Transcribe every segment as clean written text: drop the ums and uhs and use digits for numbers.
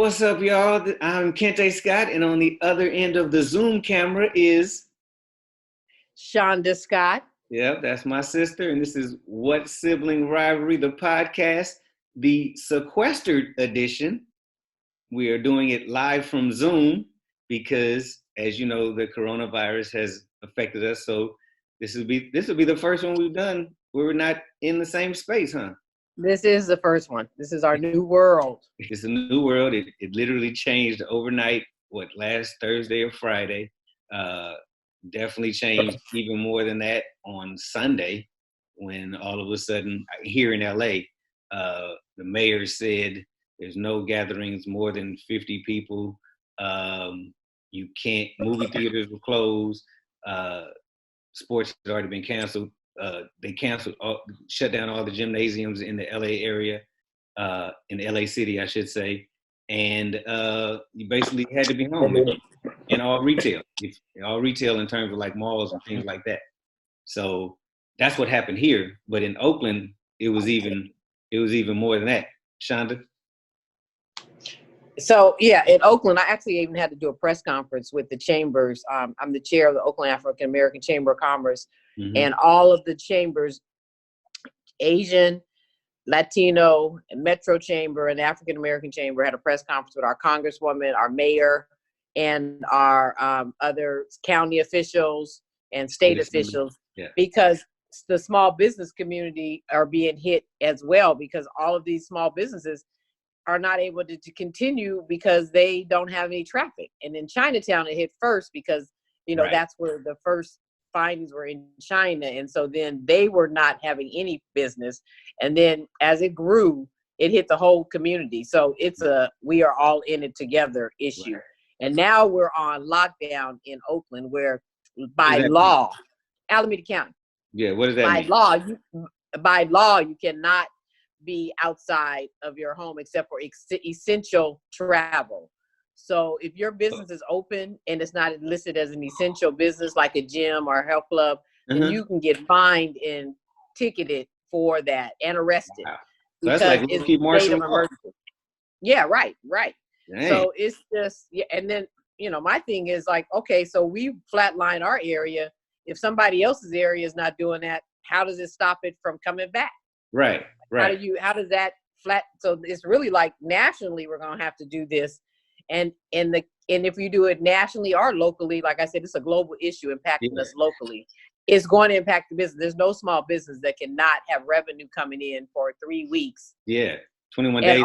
What's up, y'all? I'm Kente Scott, and on the other end of the Zoom camera is... Shonda Scott. Yep, that's my sister, and this is What Sibling Rivalry, the podcast, the sequestered edition. We are doing it live from Zoom because, as you know, the coronavirus has affected us. So this will be the first one we've done where we're not in the same space, huh? This is the first one. This is our new world. It's a new world. It literally changed overnight, last Thursday or Friday. Definitely changed even more than that on Sunday when all of a sudden here in LA, the mayor said there's no gatherings more than 50 people. You can't, movie theaters were closed. Sports had already been canceled. They shut down all the gymnasiums in the LA area, in the LA city, I should say. And you basically had to be home in all retail in terms of like malls and things like that. So that's what happened here. But in Oakland, it was even more than that. Shonda? So yeah, in Oakland, I actually even had to do a press conference with the chambers. I'm the chair of the Oakland African American Chamber of Commerce, and all of the chambers, Asian, Latino, Metro Chamber, and African American Chamber, had a press conference with our congresswoman, our mayor, and our other county officials and state officials, because the small business community are being hit as well, because all of these small businesses are not able to continue because they don't have any traffic. And in Chinatown, it hit first because, that's where the first findings were, in China. And so then they were not having any business. And then as it grew, it hit the whole community. So it's we are all in it together issue. Right. And now we're on lockdown in Oakland, where by law, Alameda County. Yeah, what does that mean? By law, you cannot be outside of your home except for essential travel. So if your business is open and it's not listed as an essential business, like a gym or a health club, then you can get fined and ticketed for that and arrested. Wow. So that's like low-key martial law. Yeah, right. Dang. So it's just, and then, my thing is like, okay, so we flatline our area. If somebody else's area is not doing that, how does it stop it from coming back? Right. How does that flat? So it's really like nationally, we're going to have to do this. And if you do it nationally or locally, like I said, it's a global issue impacting us locally. It's going to impact the business. There's no small business that cannot have revenue coming in for 3 weeks. Yeah. 21 days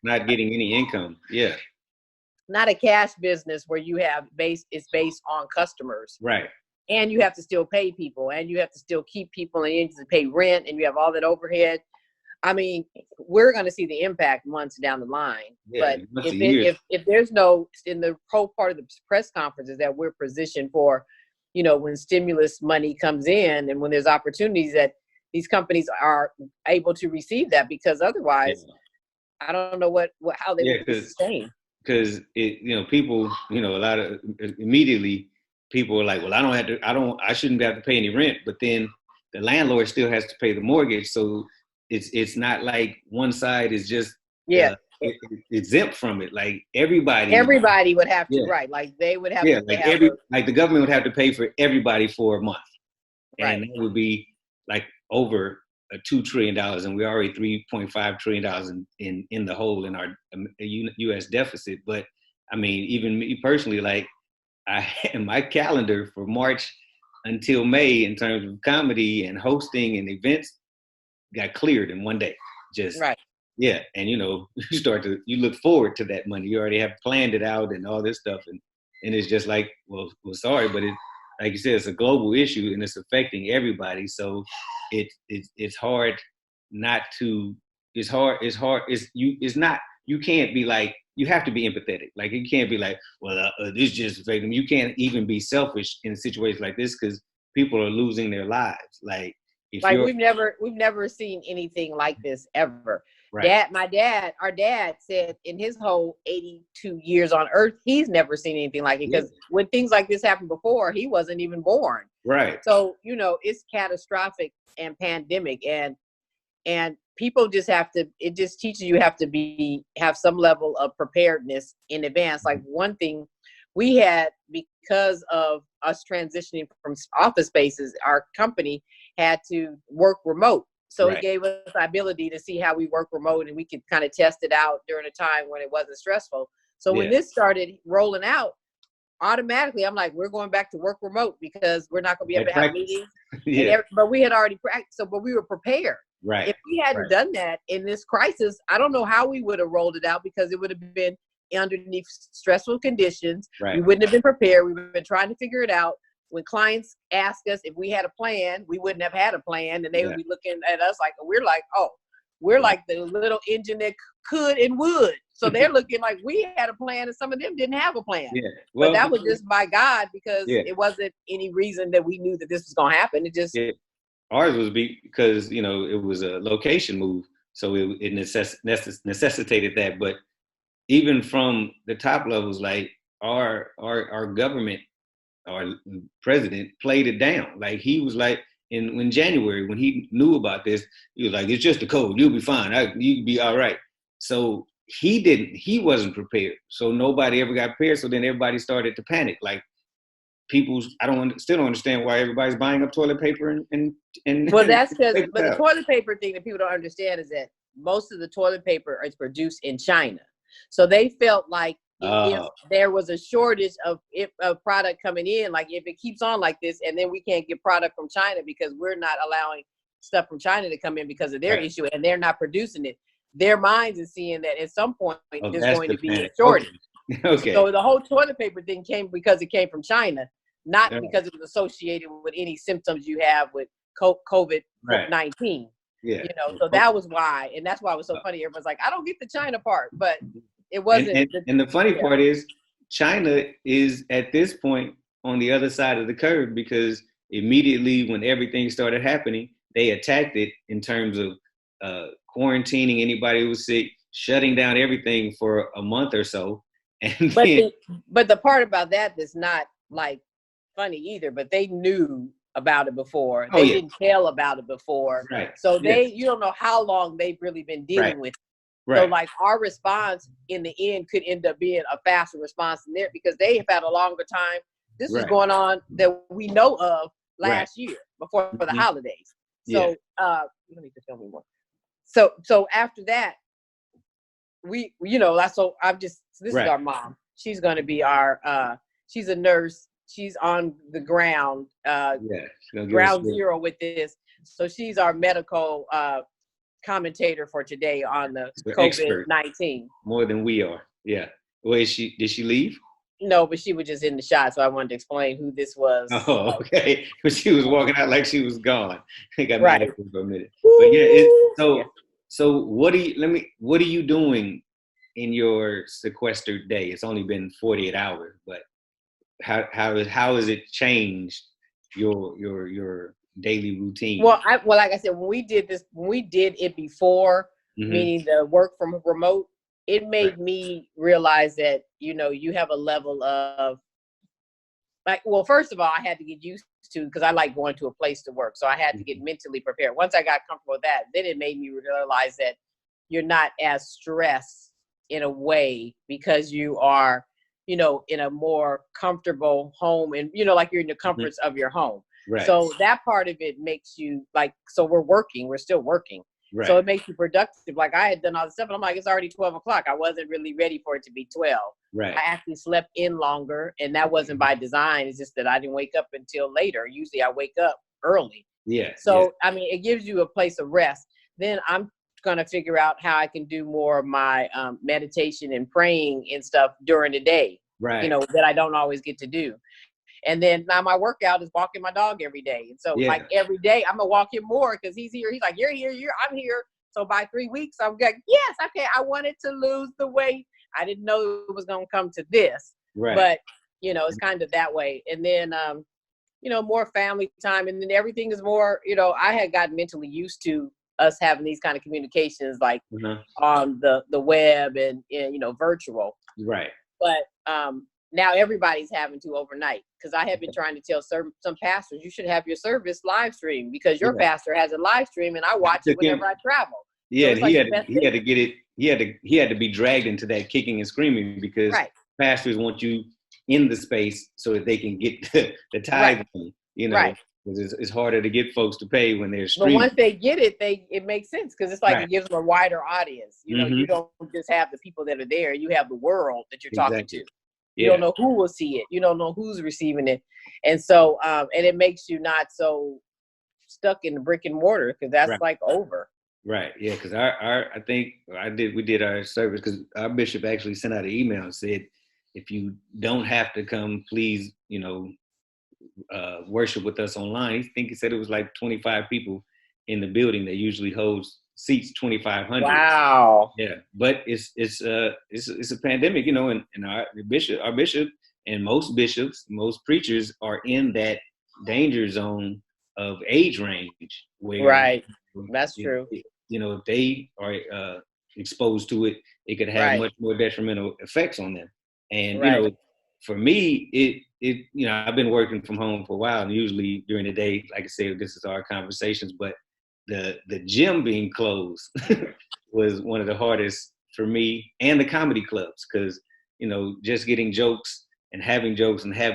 not getting any income. Yeah. Not a cash business where you have it's based on customers. Right. And you have to still pay people, and you have to still keep people, and you have to pay rent, and you have all that overhead. I mean, we're going to see the impact months down the line. Yeah, but if there's no, in the whole part of the press conference is that we're positioned for, when stimulus money comes in and when there's opportunities, that these companies are able to receive that, because otherwise, I don't know how they would sustain. Because people, a lot of immediately people are like, well, I shouldn't have to pay any rent, but then the landlord still has to pay the mortgage, so it's not like one side is just exempt from it. Like everybody would have to, right? Like they would have to. Like the government would have to pay for everybody for a month, and right. That would be like over $2 trillion, and we're already $3.5 trillion in the hole in our U.S. deficit. But I mean, even me personally, like I had my calendar for March until May in terms of comedy and hosting and events got cleared in one day. Just right. Yeah. And you look forward to that money. You already have planned it out and all this stuff. And it's just like, well, sorry, but like you said, it's a global issue and it's affecting everybody. So it's hard not to, you can't be like, you have to be empathetic. Like you can't be like, well, this just affecting them. You can't even be selfish in situations like this because people are losing their lives. Like we've never seen anything like this ever. Right. Our dad said in his whole 82 years on earth, he's never seen anything like it, because when things like this happened before, he wasn't even born. Right. So, it's catastrophic and pandemic. And and people just have to, it just teaches you have to have some level of preparedness in advance. Like one thing we had, because of us transitioning from office spaces, our company had to work remote. So it gave us the ability to see how we work remote, and we could kind of test it out during a time when it wasn't stressful. So when this started rolling out, automatically I'm like, we're going back to work remote because we're not going to be able to have meetings. But we had already practiced, but we were prepared. If we hadn't done that in this crisis, I don't know how we would have rolled it out, because it would have been underneath stressful conditions. We wouldn't have been prepared. We've been trying to figure it out. When clients ask us if we had a plan, we wouldn't have had a plan, and they would be looking at us like, we're like, oh, we're like the little engine that could and would. So they're looking like we had a plan, and some of them didn't have a plan. Well, but that was just by God, because it wasn't any reason that we knew that this was going to happen. It just ours was because it was a location move, so it necessitated that. But even from the top levels, like our government, our president played it down. Like he was like, in January, when he knew about this, he was like, it's just a cold, you'll be fine, you'll be all right. So he wasn't prepared. So nobody ever got prepared. So then everybody started to panic. Like still don't understand why everybody's buying up toilet paper and well, that's because, but the toilet paper thing that people don't understand is that most of the toilet paper is produced in China. So they felt like if there was a shortage of product coming in, like if it keeps on like this, and then we can't get product from China because we're not allowing stuff from China to come in because of their issue, and they're not producing it. Their minds is seeing that at some point there's going to be a shortage. Okay. So the whole toilet paper thing came because it came from China, not because it was associated with any symptoms you have with COVID-19. So that was why, and that's why it was so funny. Everyone's like, I don't get the China part, but it wasn't. And the funny part is, China is at this point on the other side of the curve, because immediately when everything started happening, they attacked it in terms of quarantining anybody who was sick, shutting down everything for a month or so. And but the part about that that's not like funny either, but they knew about it before. They didn't tell about it before. So you don't know how long they've really been dealing with it. So like our response in the end could end up being a faster response than there, because they have had a longer time. This was going on that we know of last year before the holidays. So you don't need to tell me more. So after that, this is our mom. She's going to be our, she's a nurse. She's on the ground, ground zero with this. So she's our medical commentator for today on the COVID-19. More than we are. Yeah. Well, did she leave? No, but she was just in the shot, so I wanted to explain who this was. Oh, okay. But she was walking out like she was gone. I got mad for a minute. But so what are you doing in your sequestered day? It's only been 48 hours, but how has it changed your daily routine? Well, like I said, when we did it before, meaning the work from remote, it made me realize that, you have a level of first of all, I had to get used to, because I like going to a place to work. So I had to get mentally prepared. Once I got comfortable with that, then it made me realize that you're not as stressed in a way, because you are, in a more comfortable home, and, like you're in the comforts of your home. So that part of it makes you so we're still working. So it makes you productive. Like I had done all this stuff, and I'm like, it's already 12 o'clock. I wasn't really ready for it to be 12. I actually slept in longer, and that wasn't by design. It's just that I didn't wake up until later. Usually I wake up early. So, I mean, it gives you a place of rest. Then I'm going to figure out how I can do more of my meditation and praying and stuff during the day, that I don't always get to do. And then now my workout is walking my dog every day. And so like every day I'm gonna walk him more, because he's here. He's like, you're here, I'm here. So by 3 weeks, I'm like, yes, okay, I wanted to lose the weight. I didn't know it was gonna come to this. But it's kind of that way. And then more family time, and then everything is more, I had gotten mentally used to us having these kind of communications like on the web and virtual. But now everybody's having to overnight, because I have been trying to tell some pastors, you should have your service live stream, because your pastor has a live stream and I watch it whenever I travel. Yeah, so and he had to get it. He had to be dragged into that kicking and screaming, because pastors want you in the space so that they can get the tithe. You know, because it's harder to get folks to pay when they're streaming. But once they get it, it makes sense, because it's like it gives them a wider audience. You know, you don't just have the people that are there; you have the world that you're talking to. You don't know who will see it. You don't know who's receiving it, and so and it makes you not so stuck in the brick and mortar, because that's like over. Right. Yeah. Because we did our service, because our bishop actually sent out an email and said, if you don't have to come, please, worship with us online. I think he said it was like 25 people in the building that usually holds seats 2,500. Wow. Yeah. But it's a pandemic, and our bishop and most bishops, most preachers are in that danger zone of age range where that's true. If they are exposed to it, it could have much more detrimental effects on them. And for me, I've been working from home for a while, and usually during the day, like I said, this is our conversations, but the gym being closed was one of the hardest for me, and the comedy clubs, because just getting jokes and having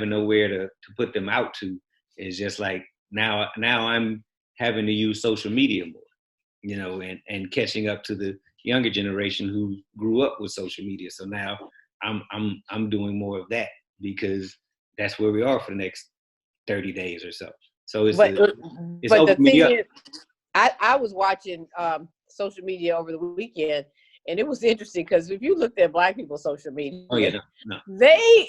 nowhere to put them out to is just like now I'm having to use social media more, and catching up to the younger generation who grew up with social media. So now I'm doing more of that, because that's where we are for the next 30 days or so. So it's the thing is, I was watching social media over the weekend, and it was interesting, because if you looked at Black people's social media, they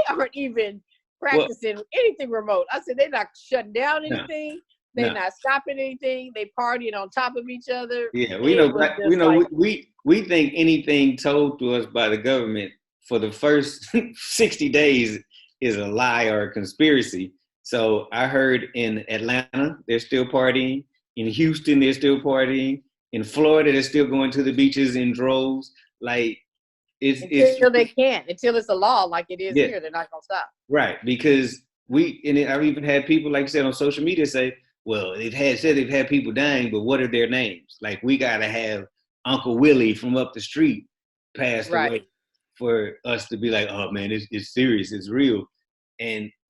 aren't even practicing anything remote. I said they're not shutting down anything. They're not stopping anything. They partying on top of each other. Yeah, we think anything told to us by the government for the first 60 days is a lie or a conspiracy. So I heard in Atlanta, they're still partying. In Houston, they're still partying. In Florida, they're still going to the beaches in droves. Like, until it's a law like it is here, they're not going to stop. Right, because I've even had people, like you said, on social media say, well, they've had people dying, but what are their names? Like, we got to have Uncle Willie from up the street passed away for us to be like, oh man, it's serious, it's real.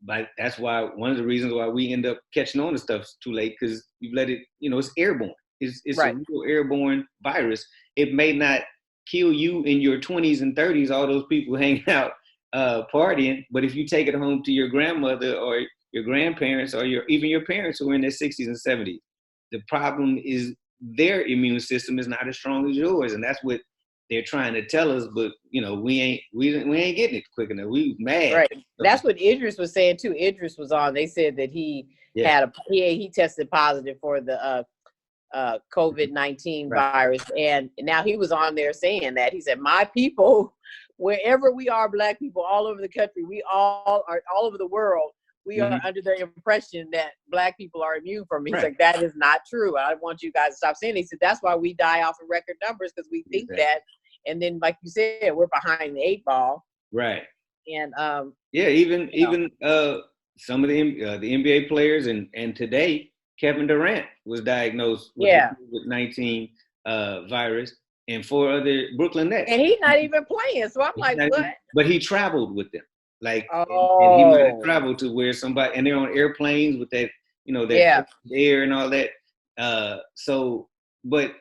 But that's why, one of the reasons why we end up catching on to stuff too late, because you've let it, it's airborne. It's a real airborne virus. It may not kill you in your 20s and 30s, all those people hanging out partying, but if you take it home to your grandmother or your grandparents or even your parents who are in their 60s and 70s, the problem is their immune system is not as strong as yours, and that's what they're trying to tell us. But we ain't getting it quick enough. We mad. Right. That's what Idris was saying too. Idris was on. They said that he he tested positive for the COVID-19 virus, and now he was on there saying that he said, my people, wherever we are, Black people all over the country, we all are all over the world. We are under the impression that Black people are immune from it. He's like, that is not true. I want you guys to stop saying it. He said, that's why we die off of record numbers, because we think that. And then, like you said, we're behind the 8 ball. Right. And even some of the NBA players, and today Kevin Durant was diagnosed with the COVID-19 virus, and 4 other Brooklyn Nets. And he's not even playing. So I'm like, what? But he traveled with them. Like, and he might have traveled to where somebody, and they're on airplanes with that, that air and all that. But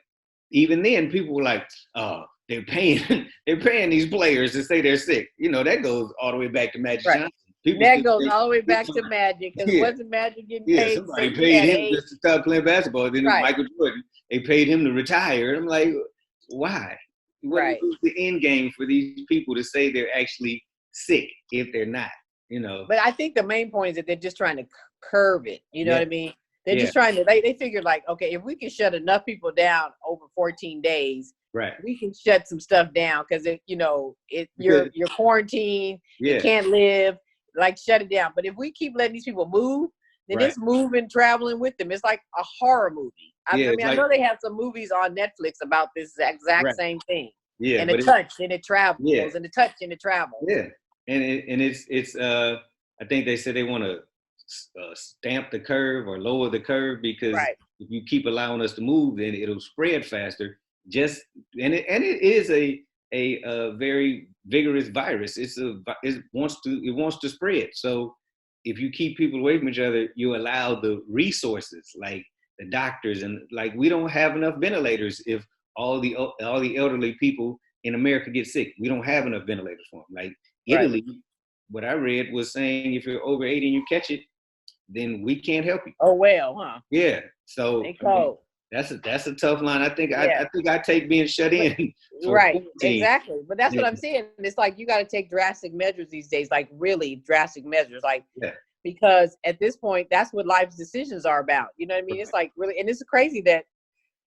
even then, people were like, oh, they're paying these players to say they're sick. That goes all the way back to Magic Johnson. That goes all the way back to Magic, because wasn't Magic getting paid? Somebody paid him just to stop playing basketball. Then Michael Jordan, they paid him to retire. I'm like, why? What is the end game for these people to say they're actually sick if they're not? But I think the main point is that they're just trying to curb it. You know what I mean? They're just trying to. They figured, like, okay, if we can shut enough people down over 14 days. Right. We can shut some stuff down, because you're quarantined, you can't live, like, shut it down. But if we keep letting these people move, then it's moving, traveling with them. It's like a horror movie. I know they have some movies on Netflix about this exact same thing. Yeah, And the but touch and it travels, yeah, and the touch and it travels. yeah, and it's I think they said they want to stamp the curve or lower the curve because Right. if you keep allowing us to move, then it'll spread faster. Just and it is a very vigorous virus. It wants to spread. So if you keep people away from each other, you allow the resources like the doctors and like we don't have enough ventilators if all the elderly people in America get sick. We don't have enough ventilators for them. Like Right. Italy, what I read was saying if you're over 80 and you catch it, then we can't help you. Oh well, huh? Yeah. So They I mean, cold. that's a tough line. Yeah. I think I take being shut But, in for right. 14. Exactly. But that's what Yeah. I'm saying. It's like you got to take drastic measures these days, like really drastic measures, like Yeah. because at this point, that's what life's decisions are about. You know what I mean? It's like really, and it's crazy that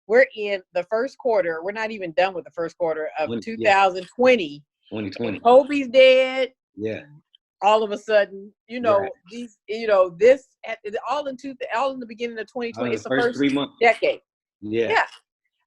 we're in the first quarter. We're not even done with the first quarter of 2020. 2020. Kobe's dead. Yeah. All of a sudden, Right. these, this all in the beginning of All 2020. in It's the the first first 3 months. decade. Yeah. Yeah.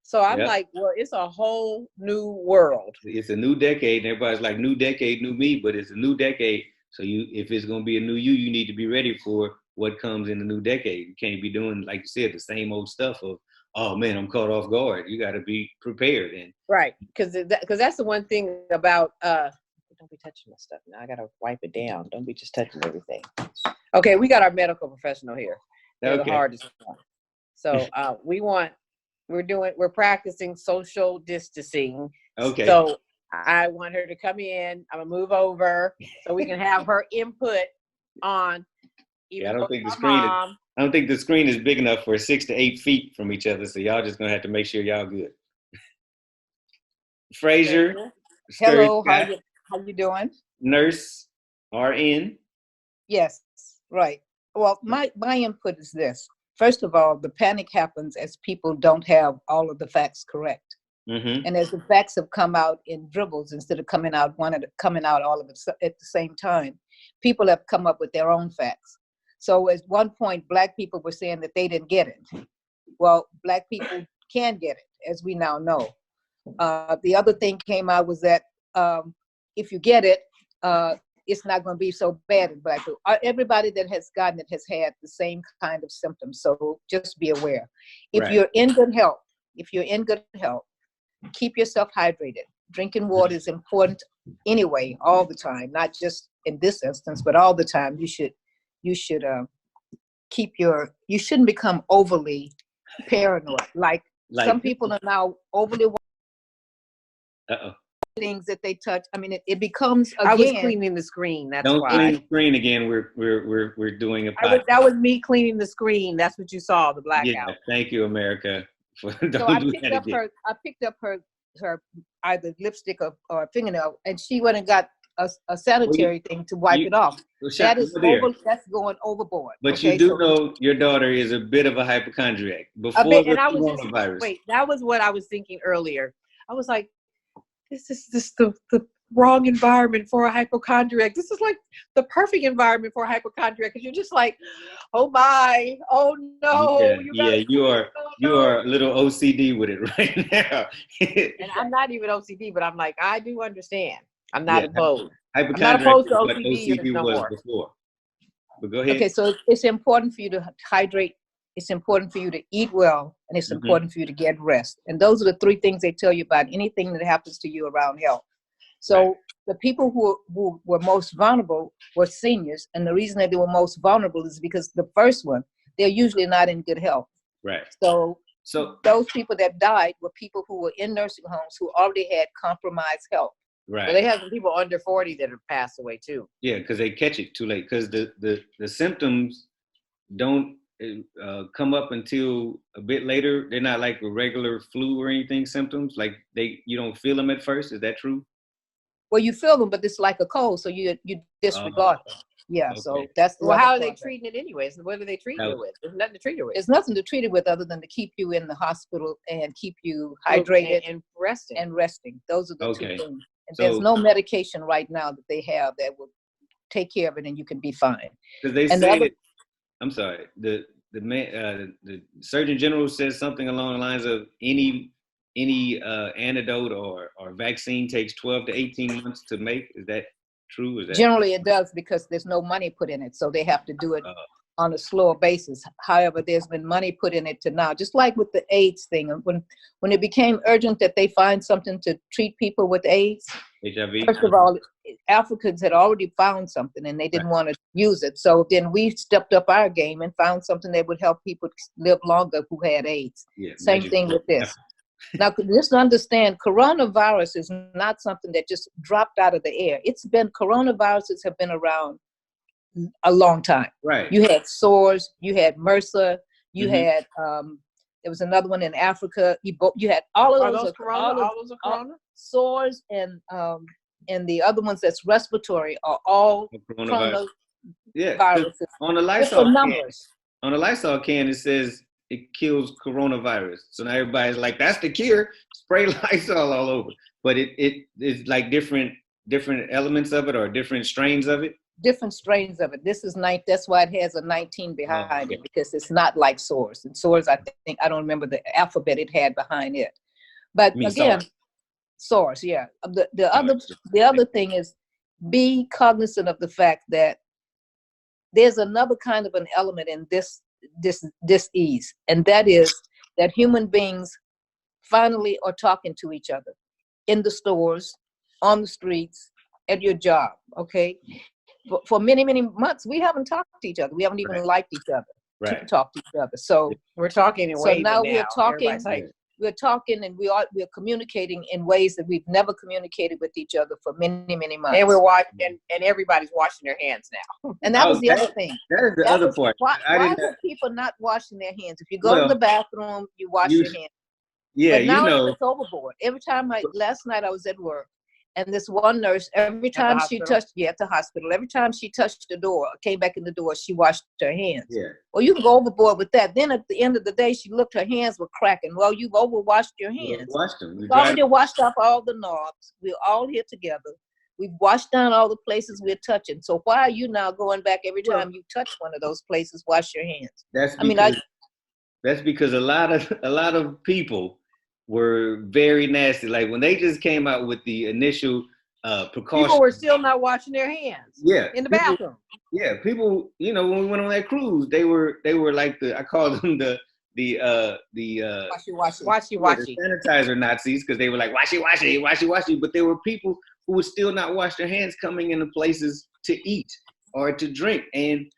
So I'm Yeah. like, well, it's a whole new world. It's a new decade, and everybody's like, new decade, new me, but it's a new decade. So if it's gonna be a new you need to be ready for what comes in the new decade. You can't be doing, like you said, the same old stuff of, oh man, I'm caught off guard. You got to be prepared. And Right. Because that's the one thing about don't be touching my stuff now. I gotta wipe it down. Don't be just touching everything. Okay, we got our medical professional here. They're the hardest one. So we're practicing social distancing. Okay. So I want her to come in. I'm gonna move over so we can have her input on. I don't think the screen is big enough for 6 to 8 feet from each other. So y'all just gonna have to make sure y'all good. Frazier. Hello, how you doing? Nurse, RN. Yes, right. Well, my input is this. First of all, the panic happens as people don't have all of the facts correct. Mm-hmm. And as the facts have come out in dribbles instead of coming out all of it at the same time, people have come up with their own facts. So at one point, Black people were saying that they didn't get it. Well, Black people can get it, as we now know. The other thing came out was that if you get it, it's not going to be so bad in Black people. Everybody that has gotten it has had the same kind of symptoms. So just be aware. If you're in good health, keep yourself hydrated. Drinking water is important anyway, all the time, not just in this instance, but all the time. You shouldn't become overly paranoid. Like some people are now overly things that they touch. I mean, it becomes again. I was cleaning the screen. That's don't why. clean the screen again. We're doing a podcast. That was me cleaning the screen. That's what you saw, the blackout. Yeah, thank you, America. So I picked up her either lipstick or fingernail, and she went and got a sanitary thing to wipe it off. That's going overboard. But you do know your daughter is a bit of a hypochondriac. Before the coronavirus. Wait, that was what I was thinking earlier. I was like, this is the wrong environment for a hypochondriac. This is like the perfect environment for a hypochondriac because you're just like, oh my, oh no. You are a little OCD with it right now. And I'm not even OCD, but I'm like, I do understand. I'm not opposed. I'm not opposed to OCD no was more. Before. But go ahead. Okay, so it's important for you to hydrate. It's important for you to eat well, and it's important for you to get rest. And those are the three things they tell you about anything that happens to you around health. So the people who were most vulnerable were seniors. And the reason that they were most vulnerable is because the first one, they're usually not in good health. Right. So those people that died were people who were in nursing homes who already had compromised health. Right. Well, they have some people under 40 that have passed away too. Yeah, because they catch it too late. Because the symptoms don't come up until a bit later. They're not like a regular flu or anything symptoms. Like you don't feel them at first. Is that true? Well, you feel them, but it's like a cold, so you disregard them. Yeah, okay. So that's the how are they treating it anyways? What are they treating it with? There's nothing to treat it with. There's nothing to treat it with other than to keep you in the hospital and keep you hydrated and resting. Those are the two things. And there's no medication right now that they have that will take care of it, and you can be fine. Because they say I'm sorry. The Surgeon General says something along the lines of any any antidote or vaccine takes 12 to 18 months to make. Is that true? Is that Generally it does, because there's no money put in it, so they have to do it on a slower basis. However, there's been money put in it to now, just like with the AIDS thing. When it became urgent that they find something to treat people with AIDS, HIV? first of all, Africans had already found something and they didn't want to use it. So then we stepped up our game and found something that would help people live longer who had AIDS. Yeah, Same thing with this. Now, just understand, coronavirus is not something that just dropped out of the air. Coronaviruses have been around a long time. Right. You had SARS, you had MRSA, you had there was another one in Africa. You had all of those. All those are corona? SARS and the other ones that's respiratory are all coronaviruses. Yeah. On the Lysol numbers. On the Lysol can, it says it kills coronavirus. So now everybody's like, that's the cure. Spray Lysol all over. But it's like different elements of it or different strains of it. Different strains of it. This is that's why it has a 19 behind it, because it's not like SARS. And SARS, I don't remember the alphabet it had behind it. But again, SARS, yeah. The other thing is, be cognizant of the fact that there's another kind of an element in this ease, and that is that human beings finally are talking to each other in the stores, on the streets, at your job. Okay. For many, many months, we haven't talked to each other. We haven't even liked each other to talk to each other. So we're talking. So now we're talking. We're talking, and we're communicating in ways that we've never communicated with each other for many, many months. And we're watching, and everybody's washing their hands now. And that was the other thing. That is the other part. Why were people not washing their hands? If you go to the bathroom, you wash your hands. Yeah, but now it's overboard. Every time last night I was at work, and this one nurse, every time she touched, at the hospital, every time she touched the door, came back in the door, she washed her hands. Yeah. Well, you can go overboard with that. Then at the end of the day, she looked, her hands were cracking. Well, you've overwashed your hands. Washed them. We've already washed off all the knobs. We're all here together. We've washed down all the places we're touching. So why are you now going back every time you touch one of those places, wash your hands? That's because a lot of people were very nasty. Like when they just came out with the initial precautions. People were still not washing their hands. Yeah. In the bathroom. Yeah, people, when we went on that cruise, they were like I called them the washy. Sanitizer Nazis, because they were like washy. But there were people who would still not wash their hands coming into places to eat or to drink. And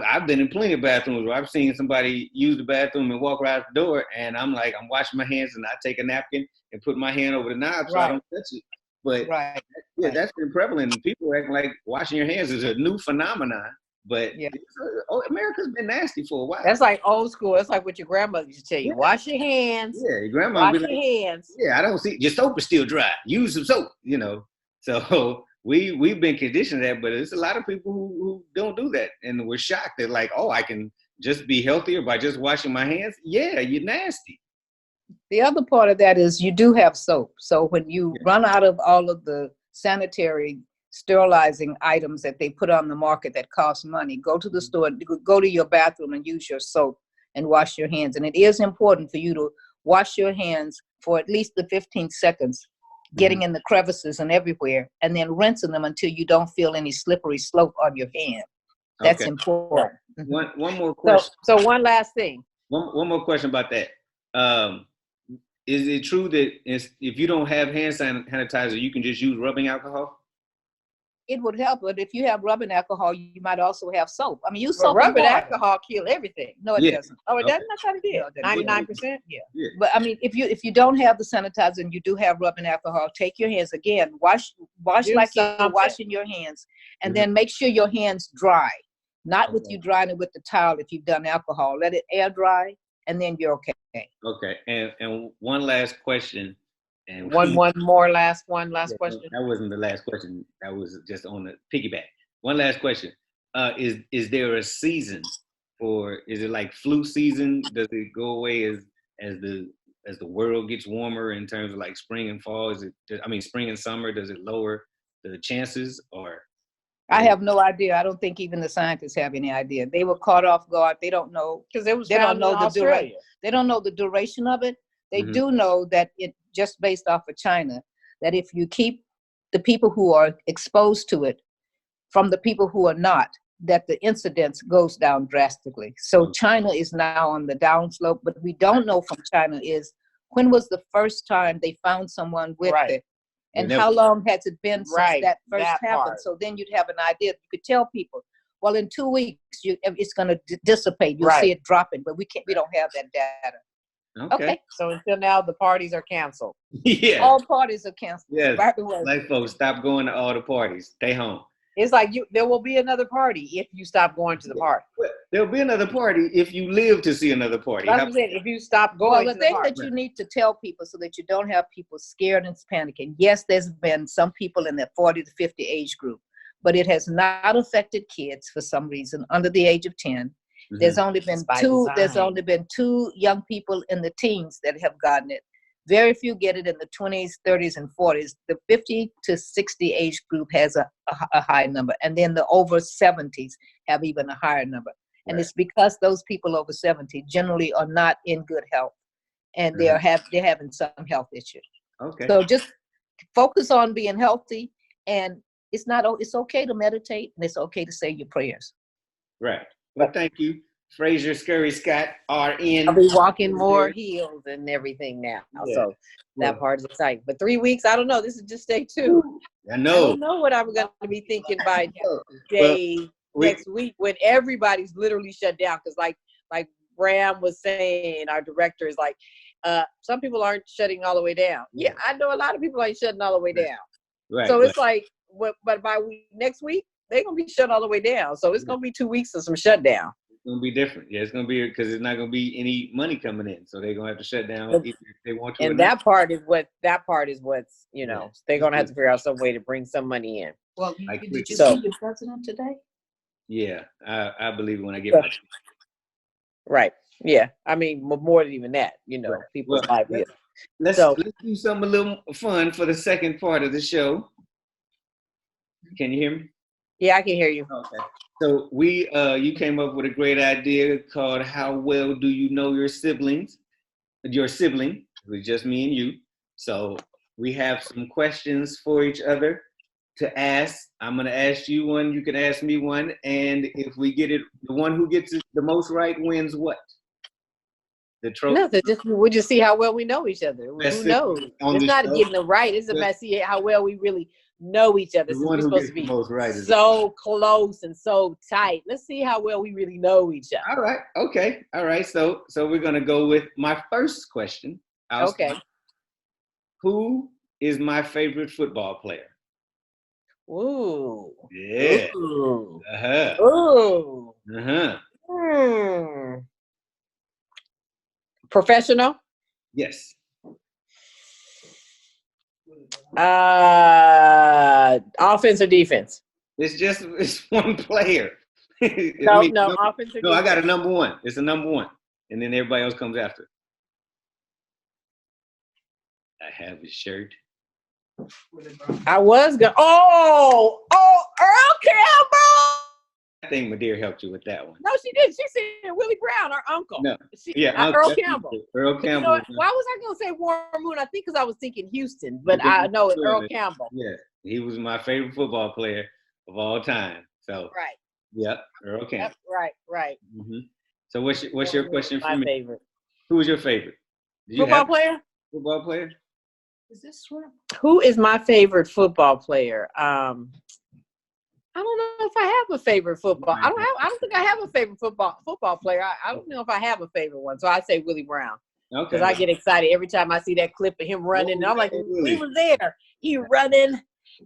I've been in plenty of bathrooms where I've seen somebody use the bathroom and walk right out the door, and I'm like, I'm washing my hands, and I take a napkin and put my hand over the knob so I don't touch it. But that's been prevalent, and people acting like washing your hands is a new phenomenon. But America's been nasty for a while. That's like old school. That's like what your grandmother used to tell you. Wash your hands. Yeah, your grandma wash your hands. Yeah, I don't see your soap is still dry. Use some soap. So. We've been conditioned that, but it's a lot of people who don't do that, and we're shocked that like, I can just be healthier by just washing my hands. Yeah, you're nasty. The other part of that is you do have soap. So when you run out of all of the sanitary sterilizing items that they put on the market that cost money, go to the store, go to your bathroom and use your soap and wash your hands. And it is important for you to wash your hands for at least the 15 seconds. Getting in the crevices and everywhere, and then rinsing them until you don't feel any slippery slope on your hand. That's important. One more question. So one last thing. One more question about that. Is it true that if you don't have hand sanitizer, you can just use rubbing alcohol? It would help, but if you have rubbing alcohol, you might also have soap. I mean, rubbing alcohol kill everything. No, it doesn't. Oh, it doesn't? That's how it is. 99%? Yeah. But I mean, if you don't have the sanitizer and you do have rubbing alcohol, take your hands again, wash like you're washing your hands, and then make sure your hands dry. Not with you drying it with the towel if you've done alcohol. Let it air dry, and then you're okay. Okay, and one last question. And one last question. That wasn't the last question. That was just on the piggyback. One last question. Is there a season is it like flu season? Does it go away as the world gets warmer in terms of like spring and fall? Spring and summer, does it lower the chances or? I have no idea. I don't think even the scientists have any idea. They were caught off guard. They don't know because they don't know the duration of it. They do know that it, just based off of China, that if you keep the people who are exposed to it from the people who are not, that the incidence goes down drastically. So China is now on the downslope, but we don't know from China is when was the first time they found someone with it? And how long has it been since that first happened? So then you'd have an idea. You could tell people, well, in 2 weeks, it's going to dissipate. You'll see it dropping, but we don't have that data. Okay. So until now, the parties are canceled. Yeah. All parties are canceled. Yes. Like folks, stop going to all the parties. Stay home. It's like there will be another party if you stop going to the party. There'll be another party if you live to see another party. That's what I'm saying. If you stop going to the party. That you need to tell people so that you don't have people scared and panicking. Yes, there's been some people in the 40 to 50 age group, but it has not affected kids for some reason under the age of 10. Mm-hmm. There's only been two young people in the teens that have gotten it. Very few get it in the 20s, 30s, and 40s. The 50 to 60 age group has a high number. And then the over 70s have even a higher number. And it's because those people over 70 generally are not in good health. And they're having some health issues. Okay. So just focus on being healthy. And it's okay to meditate. And it's okay to say your prayers. Right. Well, thank you. Fraser Scurry Scott, RN. I'll be walking more heels and everything now. Yeah. So that part is exciting. But 3 weeks, I don't know. This is just day 2. I know. I don't know what I'm going to be thinking by next week when everybody's literally shut down. Because like Bram was saying, our director is like, some people aren't shutting all the way down. Yeah, I know a lot of people ain't shutting all the way down. Right. So it's like, but by next week, they're going to be shut all the way down. So it's going to be 2 weeks of some shutdown. It's going to be different. Yeah, it's going to be because there's not going to be any money coming in. So they're going to have to shut down if they want to. And that part is what's, they're going to have to figure out some way to bring some money in. Well, did you see the president today? Yeah, I believe it when I get my. Right. Yeah. I mean, more than even that, people's lives. Let's do something a little fun for the second part of the show. Can you hear me? Yeah, I can hear you. Okay. So you came up with a great idea called "How Well Do You Know Your Siblings?" Your sibling, with just me and you. So we have some questions for each other to ask. I'm going to ask you one. You can ask me one, and if we get it, the one who gets it the most right wins what? The trophy. Nothing. We'll just see how well we know each other. Who knows? It's not getting it right. It's about seeing how well we really know each other. The one who gets the most right is so close and so tight. Let's see how well we really know each other. All right. Okay. All right. So we're gonna go with my first question. Okay. Who is my favorite football player? Ooh. Yeah. Ooh. Uh-huh. Ooh. Uh-huh. Professional? Yes. Offense or defense? It's one player. No, offense or defense? I got a number one. It's a number one. And then everybody else comes after. I have his shirt. I was going Earl Campbell! I think Madeira helped you with that one. No, she did. She said Willie Brown, our uncle. No. Earl Campbell. Earl Campbell. You know, why was I going to say Warren Moon? I think because I was thinking Houston, but I know it's Earl Campbell. Yeah, he was my favorite football player of all time. So right. Yep, Earl Campbell. Yep, right. Mm-hmm. So what's your question for me? My favorite. Who is your favorite? Football player? Football player? Is this one? Who is my favorite football player? I don't know if I have a favorite football. I don't think I have a favorite football player. I don't know if I have a favorite one. So I say Willie Brown. Okay. Because I get excited every time I see that clip of him running. And I'm like, he was there. He running.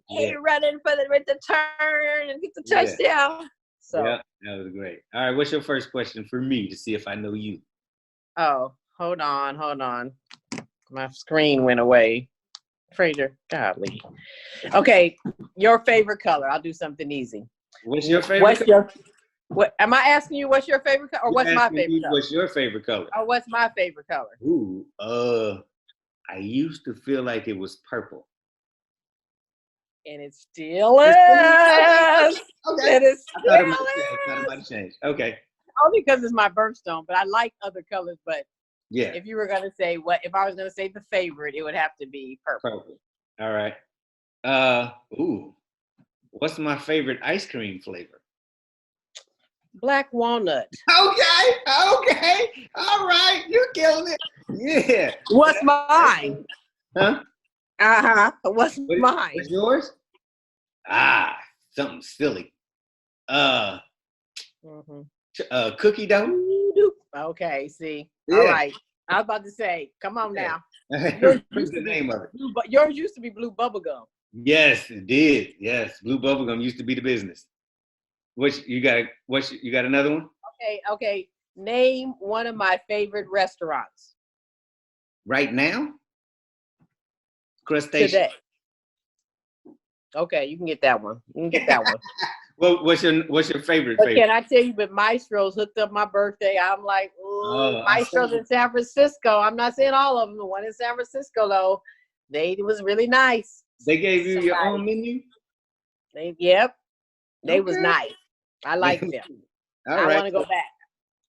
He running with the turn and get the touchdown. Yeah. So yeah, that was great. All right, what's your first question for me to see if I know you? Oh, hold on. My screen went away. Fraser, golly. Okay, your favorite color. I'll do something easy. What's your favorite color? What am I asking you? What's your favorite color, or what's my favorite color? What's your favorite color? Or what's my favorite color? Ooh, I used to feel like it was purple, and it still is. Okay, it is still I thought it might change. Okay. Only because it's my birthstone, but I like other colors. But Yeah. If you were gonna say if I was gonna say the favorite, it would have to be purple. Purple. All right. What's my favorite ice cream flavor? Black walnut. Okay. All right. You're killing it. Yeah. What's mine? Huh? What's mine? What's yours? Something silly. Cookie dough. Okay, see. Yeah. All right. I was about to say, come on now. What's the name of it? Yours used to be blue bubblegum. Yes, it did. Yes, blue bubblegum used to be the business. You got another one? Okay. Name one of my favorite restaurants. Right now? Crustacean. Today. Okay, you can get that one. Well, what's your favorite? But can I tell you, but Maestro's hooked up my birthday. I'm like, Maestro's in San Francisco. I'm not saying all of them. The one in San Francisco, though, it was really nice. They gave you your own menu? They was nice. I like them. I want to go back.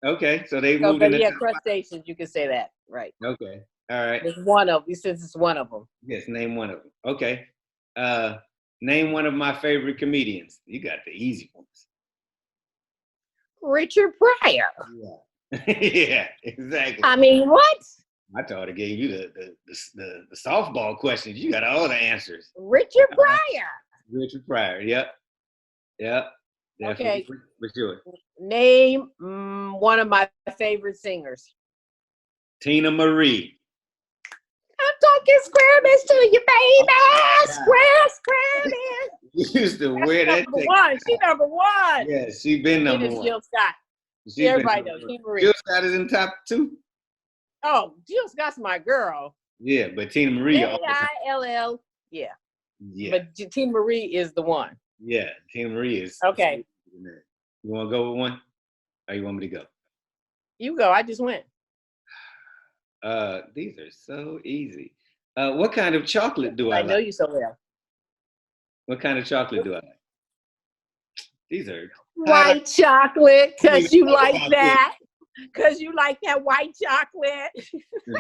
Okay, so they moved in. Yeah, crustaceans, you can say that. Right. Okay, all right. It's one of them, since it's one of them. Yes, name one of them. Okay. Name one of my favorite comedians. You got the easy ones. Richard Pryor. Yeah. Yeah, exactly. I mean, what? I thought I gave you the softball questions. You got all the answers. Richard Pryor. Richard Pryor. Yep. Okay. What's yours? Name one of my favorite singers. Tina Marie. I'm talking square to you, baby. Square. You used to wear that. Number one. She number one. Yeah, she been number one. Jill Scott. Everybody knows Tina Marie. Jill Scott is in top 2. Oh, Jill Scott's my girl. Yeah, but Tina Marie. Ill. Yeah. Yeah. But Tina Marie is the one. Yeah, Tina Marie is. Okay. You want to go with one? Or you want me to go? You go. I just went. These are so easy. What kind of chocolate do I like? I know you so well. What kind of chocolate do I like? These are white chocolate, because you like that. Because you like that white chocolate.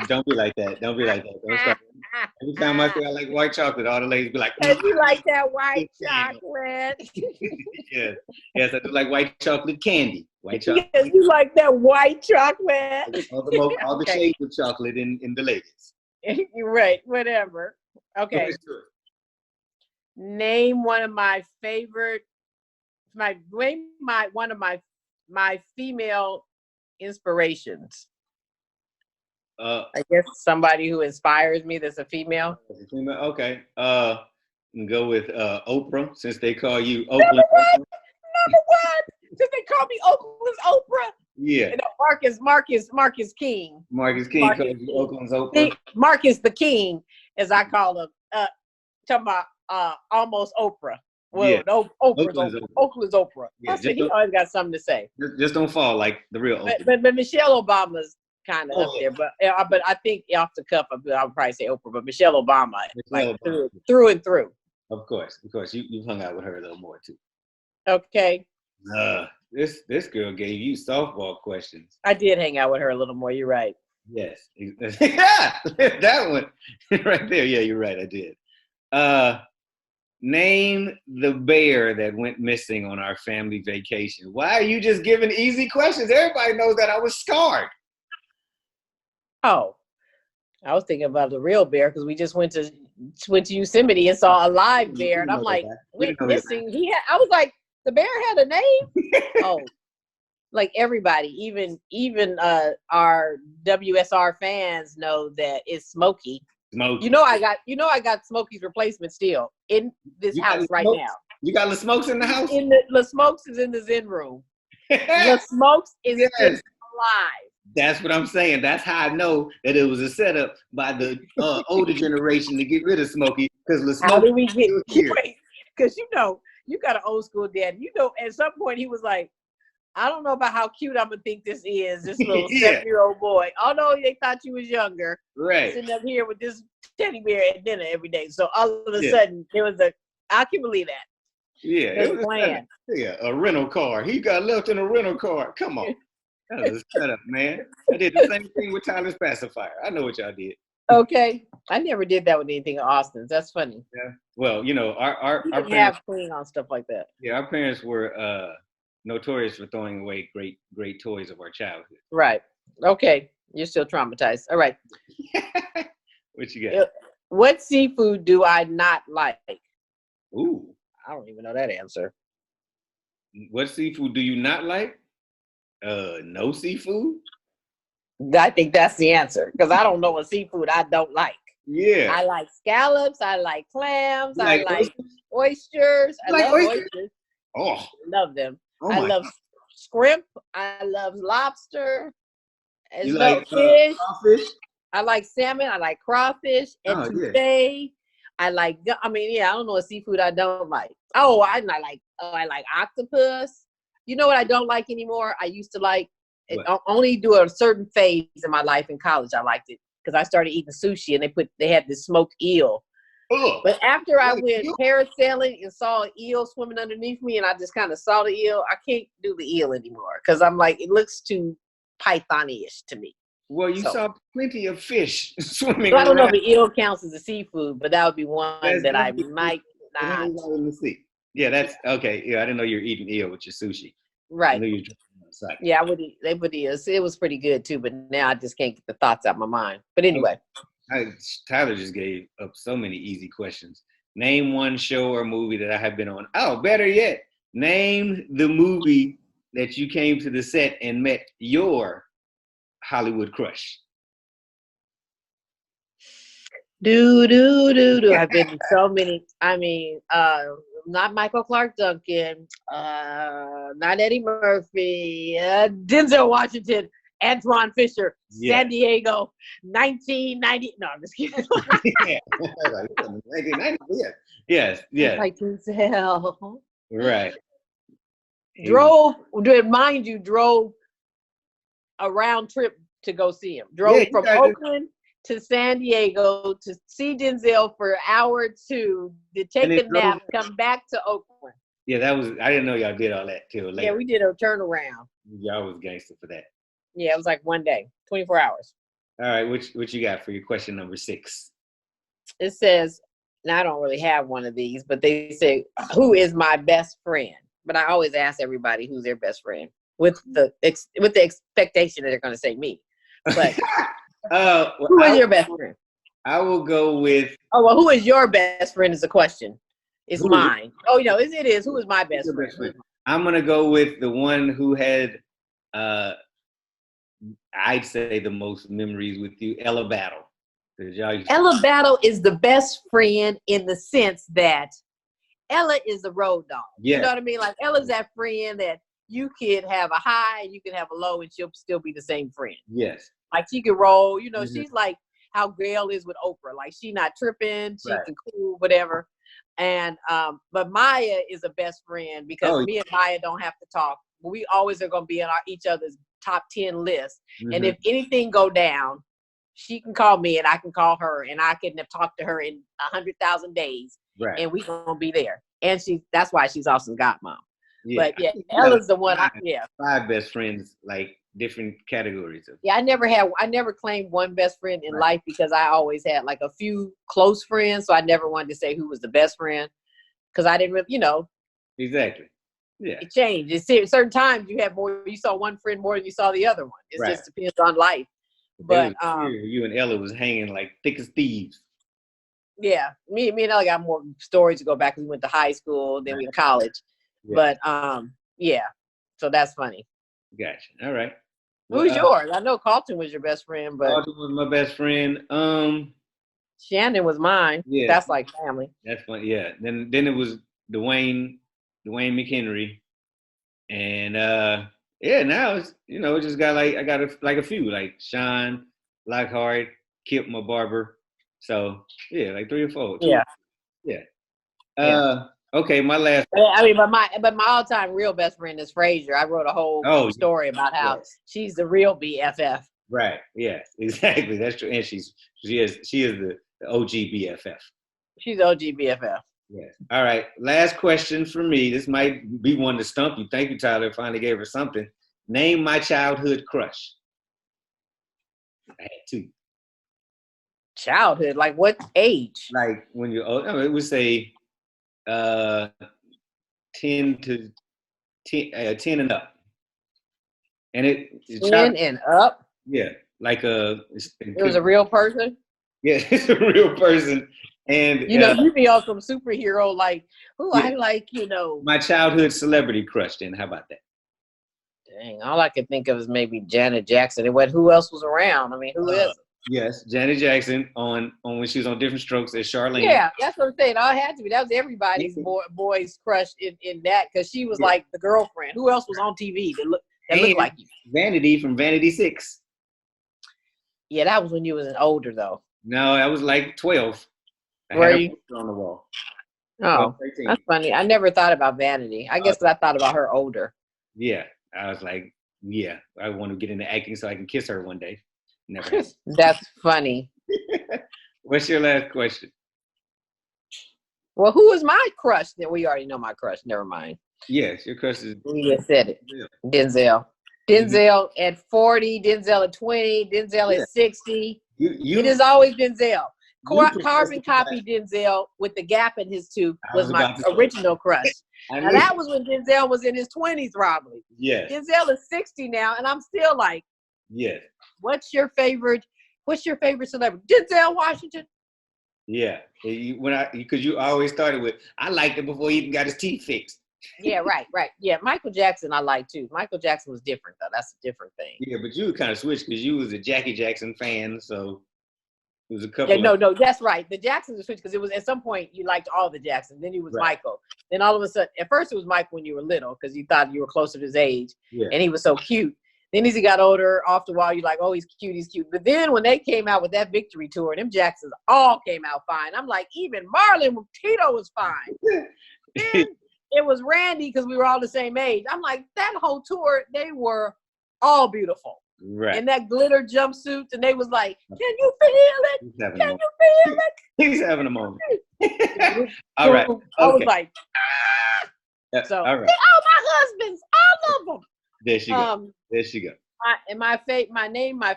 Don't be like that. Don't stop. Every time I say I like white chocolate, all the ladies be like, because you like that white chocolate. Yes, I do like white chocolate candy. White chocolate. Yes, you like that white chocolate. All the shades of chocolate in the ladies. You're right. Whatever. Okay. Name one of my favorite. One of my female inspirations. I guess somebody who inspires me that's a female. Okay. Go with Oprah, since they call you Oprah. Number one. Since they call me Oakland's Oprah. Yeah. You know, Marcus King. Marcus King calls you Oakland's Oprah. Marcus the King, as I call him. Talking about almost Oprah. Well, yeah. no, Oakland's Oprah. Yeah, I said he always got something to say. Just don't fall like the real Oprah. But Michelle Obama's kind of up there. But I think off the cuff, I would probably say Oprah. But Michelle Obama, through and through. Of course. You've hung out with her a little more too. Okay. This girl gave you softball questions. I did hang out with her a little more. You're right. Yes. Yeah, that one right there. Yeah, you're right. I did. Name the bear that went missing on our family vacation. Why are you just giving easy questions? Everybody knows that I was scarred. Oh, I was thinking about the real bear because we just went to Yosemite and saw a live bear, and I'm like, went missing. I was like, the bear had a name. Oh, like everybody, even our WSR fans know that it's Smokey. Smokey. You know I got Smokey's replacement still in this house right now. You got the Smokes in the house? The Smokes is in the Zen room. The Smokes is alive. That's what I'm saying. That's how I know that it was a setup by the older generation to get rid of Smokey. Because how do we get here? Because you got an old school dad. At some point he was like, I don't know about how cute I'm gonna think this little 7-year-old boy. Although they thought you was younger, right? Sitting up here with this teddy bear at dinner every day. So all of a sudden there was I can believe that. Yeah, it was a rental car. He got left in a rental car. Come on. Shut up, man. I did the same thing with Tyler's pacifier. I know what y'all did. Okay. I never did that with anything at Austin's. That's funny. Yeah. Well, you know, our didn't parents have clean on stuff like that. Yeah, our parents were notorious for throwing away great toys of our childhood. Right. Okay. You're still traumatized. All right. What you got? What seafood do I not like? Ooh. I don't even know that answer. What seafood do you not like? No seafood? I think that's the answer because I don't know what seafood I don't like. Yeah. I like scallops. I like clams. You I like oysters. I love oysters. Oh. Love them. Oh I love shrimp. I love lobster. You like fish. crawfish? I like salmon. I like crawfish. Etouffee. Yeah. I like. I don't know what seafood I don't like. Oh, I like octopus. You know what I don't like anymore? I used to like it. Only do a certain phase in my life in college. I liked it because I started eating sushi and they had this smoked eel. Ugh. But after I went parasailing and saw an eel swimming underneath me, and I just kind of saw the eel, I can't do the eel anymore because I'm like, it looks too python-ish to me. Well, you saw plenty of fish swimming. So I don't know if the eel counts as a seafood, but that would be one that I might not. In the sea. Yeah, that's okay. Yeah, I didn't know you were eating eel with your sushi. Right. I knew you were drinking outside. Yeah, I would eat. They would eat. It was pretty good too, but now I just can't get the thoughts out of my mind. But anyway. Tyler just gave up so many easy questions. Name one show or movie that I have been on. Oh, better yet, name the movie that you came to the set and met your Hollywood crush. I've been in so many. I mean, not Michael Clark Duncan, not Eddie Murphy, Denzel Washington, Antoine Fisher, San Diego, 1990. No, I'm just kidding. Yeah. 1990, yeah. Yes. Like Denzel. Right. Drove a round trip to go see him. Drove from Oakland to San Diego to see Denzel for an hour or two, to take a nap, come back to Oakland. Yeah, I didn't know y'all did all that till later. Yeah, we did a turnaround. Y'all was gangster for that. Yeah, it was like one day, 24 hours. All right, what you got for your question number 6? It says, now I don't really have one of these, but they say, who is my best friend? But I always ask everybody who's their best friend with the expectation that they're going to say me. But who is your best friend? I will go with. Oh, well, who is your best friend is the question. It's mine. Oh, it is. Who is my best friend? I'm going to go with the one who had, I'd say, the most memories with you, Ella Battle. Ella Battle is the best friend in the sense that Ella is a road dog. Yeah. You know what I mean? Like, Ella's that friend that you could have a high and you can have a low and she'll still be the same friend. Yes. Like, she can roll, she's like how Gail is with Oprah. Like, she not tripping, she can cool, whatever. And, but Maya is a best friend because me and Maya don't have to talk. We always are going to be on each other's top 10 list. Mm-hmm. And if anything go down, she can call me and I can call her and I can have talked to her in 100,000 days. Right. And we gonna be there. And that's why she's Austin's godmom. Yeah. But Ella's the one. 5 best friends, like different categories of. Yeah, I never claimed one best friend in life because I always had like a few close friends. So I never wanted to say who was the best friend because I didn't really, Exactly. Yeah. It changed. At certain times you saw one friend more than you saw the other one. It just depends on life. But you and Ella was hanging like thick as thieves. Yeah, me and Ella got more stories to go back because we went to high school, then we went to college. Yeah. But so that's funny. Gotcha. All right. Who's yours? I know Carlton was your best friend, but Carlton was my best friend. Shannon was mine. Yeah, that's like family. That's funny. Yeah. Then it was Dwayne McHenry, and now it's it just got I got a few like Sean Lockhart, Kip my barber. So like 3 or 4. Yeah. Okay, my last. But my all-time real best friend is Frazier. I wrote a whole story about how she's the real BFF. Right. Yes. Exactly. That's true. And she is the OG BFF. She's OG BFF. Yes. All right. Last question for me. This might be one to stump you. Thank you, Tyler. Finally gave her something. Name my childhood crush. I had two. Childhood, like what age? Like when you're old, I mean, it would say 10 to 10 and up. And it's 10 and up? yeah, like It was a real person? yeah, it's a real person. And you be on some superhero like, oh, yeah. I like, my childhood celebrity crush. Then how about that? Dang, all I could think of is maybe Janet Jackson. And who else was around? I mean, who is it? Yes, Janet Jackson on when she was on Different Strokes as Charlene. Yeah, that's what I'm saying. All it had to be. That was everybody's boy's crush in that, because she was like the girlfriend. Who else was on TV that looked like you? Vanity from Vanity 6. Yeah, that was when you was older though. No, I was like 12. Were you on the wall? Oh, 12, that's funny. I never thought about Vanity. I guess I thought about her older. Yeah, I was like, yeah, I want to get into acting so I can kiss her one day. Never. That's funny. What's your last question? Well, who is my crush? We already know my crush. Never mind. Yes, your crush is. We just said it. Denzel. Denzel at 40. Denzel at 20. Denzel at 60. It has always Denzel. Carbon copy Denzel with the gap in his tooth was my original crush. Now that was when Denzel was in his 20s, probably. Yes. Denzel is 60 now, and I'm still like, yes. What's your favorite celebrity? Denzel Washington? Yeah. Because you always started with, I liked him before he even got his teeth fixed. Yeah, right. Yeah, Michael Jackson I like too. Michael Jackson was different though. That's a different thing. Yeah, but you kind of switched because you was a Jackie Jackson fan, so it was a couple. Yeah, no, that's right. The Jacksons were switched because it was at some point you liked all the Jacksons. Then he was Michael. Then all of a sudden, at first it was Michael when you were little because you thought you were closer to his age, and he was so cute. Then as he got older, off the while, you're like, oh, he's cute. But then when they came out with that victory tour, them Jacksons all came out fine. I'm like, even Marlon Tito was fine. Then it was Randy because we were all the same age. I'm like, that whole tour, they were all beautiful. Right. In that glitter jumpsuit, and they was like, can you feel it? Can you feel it? He's having a moment. All right. Okay. I was like, so, all right. Oh, my husbands, all of them. There she go. There she go. My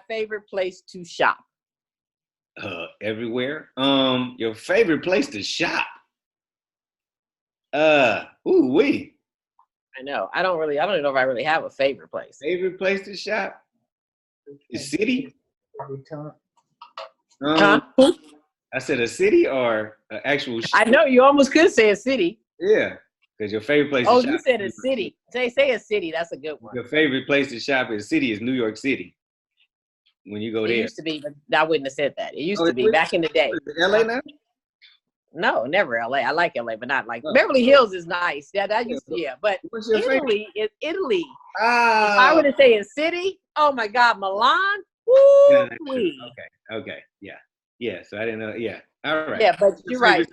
favorite place to shop. Everywhere. Your favorite place to shop. Wee. I know. I don't even know if I really have a favorite place. Favorite place to shop? The city? Huh? I said a city or an actual shop? I know you almost could say a city. Yeah. Because your favorite place to shop. Oh, you said a city. Say a city. That's a good one. Your favorite place to shop in the city is New York City. When you go there. It used to be, but I wouldn't have said that. It used to be back in the day. LA now? No, never LA. I like LA, but not like Beverly Hills is nice. Yeah, that used to, But Italy is Italy. If I were to say a city, oh my God, Milan. Woo! Okay. Yeah. So I didn't know. Yeah. All right. Yeah, but you're right.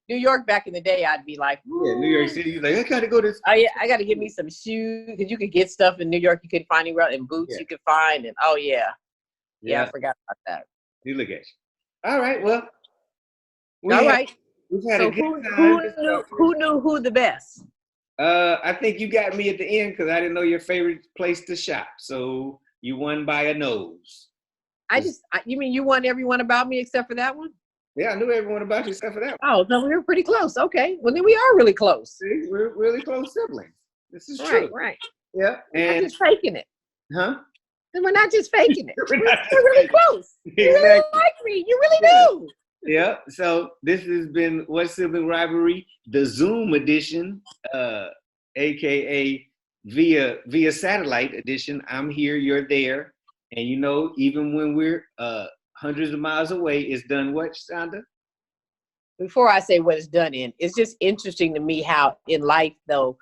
New York back in the day, I'd be like, yeah, New York City. You're like, I gotta go to. Oh yeah, I gotta get me some shoes because you could get stuff in New York you could find anywhere, and boots you could find, and yeah, I forgot about that. You look at you. All right. Well. All right. We've had so a good time. Who knew who the best? I think you got me at the end because I didn't know your favorite place to shop. So you won by a nose. You mean you won everyone about me except for that one? Yeah, I knew everyone about you except for that one. Oh, no, we were pretty close. Okay. Well, then we are really close. See, we're really close siblings. This is true. Right. Yeah. And we're not just faking it. Huh? And we're not just faking it. We're really close. Exactly. You really like me. You really do. Yeah. So this has been What Sibling Rivalry, the Zoom edition, aka via satellite edition. I'm here, you're there. And even when we're hundreds of miles away, it's done what, Shonda? Before I say what it's done in, it's just interesting to me how in life, though,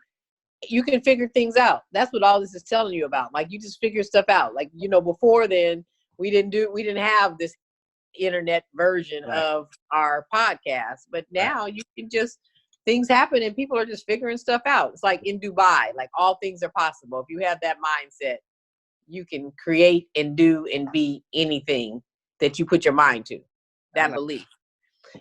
you can figure things out. That's what all this is telling you about. Like, you just figure stuff out. Like, before then, we didn't have this internet version of our podcast. But now you can things happen and people are just figuring stuff out. It's like in Dubai, like all things are possible. If you have that mindset, you can create and do and be anything that you put your mind to, that belief.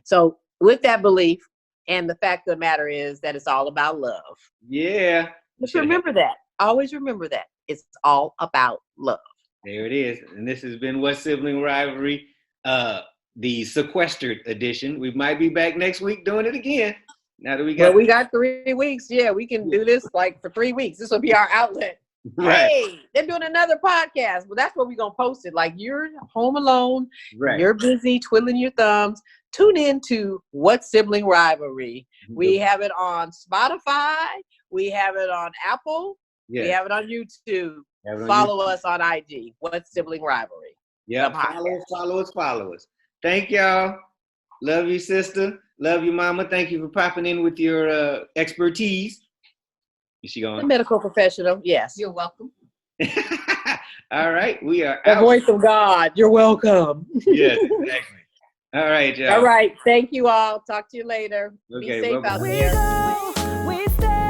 So with that belief, and the fact of the matter is that it's all about love. Yeah. Just remember that. Always remember that. It's all about love. There it is. And this has been What Sibling Rivalry, the sequestered edition. We might be back next week doing it again. Now that we got 3 weeks. Yeah, we can do this like for 3 weeks. This will be our outlet. Right. Hey, they're doing another podcast. Well, that's where we're going to post it. Like, you're home alone. Right. You're busy twiddling your thumbs. Tune in to What Sibling Rivalry. We have it on Spotify. We have it on Apple. Yes. We have it on YouTube. Follow us on IG. What Sibling Rivalry. Yeah, follow us. Thank y'all. Love you, sister. Love you, mama. Thank you for popping in with your expertise. Is she going? A medical professional, yes. You're welcome. All right, we are the voice of God. You're welcome. Yes, exactly. All right, y'all. All right, thank you all. Talk to you later. Okay, be safe out there. We stay